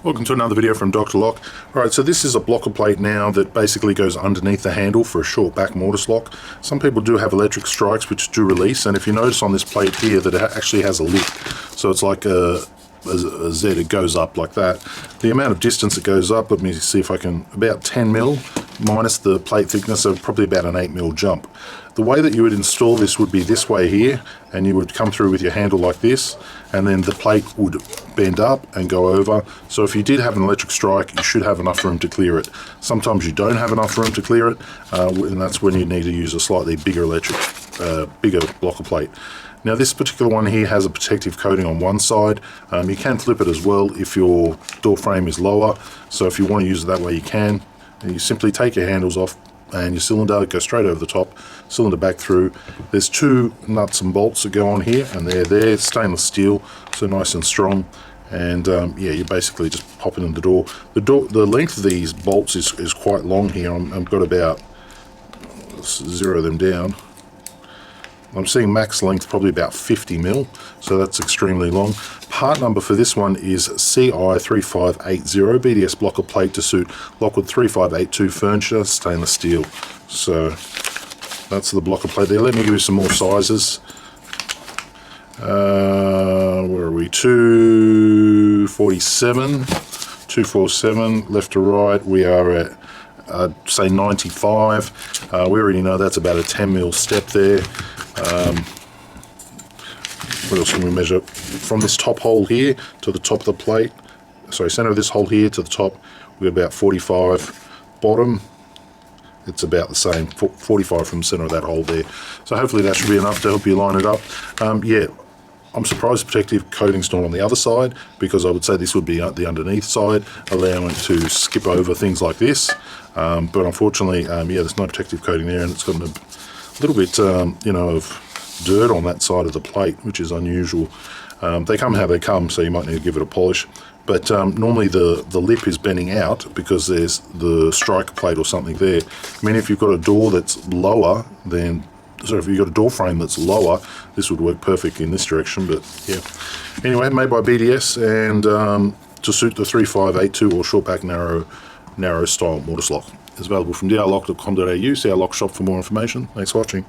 Welcome to another video from Dr. Lock. Alright, so this is a blocker plate now that basically goes underneath the handle for a short back mortise lock. Some people do have electric strikes which do release, and if you notice on this plate here that it actually has a lip, so it's like a Z, it goes up like that. The amount of distance it goes up, let me see if I can, about 10 mil minus the plate thickness, so probably about an 8 mil jump. The way that you would install this would be this way here, and you would come through with your handle like this, and then the plate would bend up and go over. So if you did have an electric strike, you should have enough room to clear it. Sometimes you don't have enough room to clear it, and that's when you need to use a slightly bigger bigger blocker plate. Now this particular one here has a protective coating on one side. You can flip it as well if your door frame is lower, so if you want to use it that way you can. And you simply take your handles off and your cylinder, go straight over the top, cylinder back through. There's two nuts and bolts that go on here, and they're there, stainless steel, so nice and strong. And yeah, you basically just pop it in the door. The length of these bolts is quite long here. I've got about, let's zero them down. I'm seeing max length probably about 50 mil, so that's extremely long. Part number for this one is CI3580 BDS Blocker Plate to suit Lockwood 3582 furniture, stainless steel. So that's the blocker plate there. Let me give you some more sizes. Where are we? 247 left to right. We are at say 95. We already know that's about a 10 mil step there. What else can we measure? From this top hole here to the top of the plate, sorry, center of this hole here to the top, we're about 45. Bottom, it's about the same, 45 from the center of that hole there. So hopefully that should be enough to help you line it up. Yeah, I'm surprised the protective coating's not on the other side, because I would say this would be the underneath side, allowing it to skip over things like this. But unfortunately, yeah, there's no protective coating there, and it's got a little bit, you know, of dirt on that side of the plate, which is unusual. They come how they come, so you might need to give it a polish. But normally the lip is bending out because there's the striker plate or something there. I mean, if you've got a door that's lower, then, so if you've got a door frame that's lower, this would work perfect in this direction, but yeah. Anyway, made by BDS, and to suit the 3582 or short back narrow style mortise lock. It's available from drlock.com.au. See our lock shop for more information. Thanks for watching.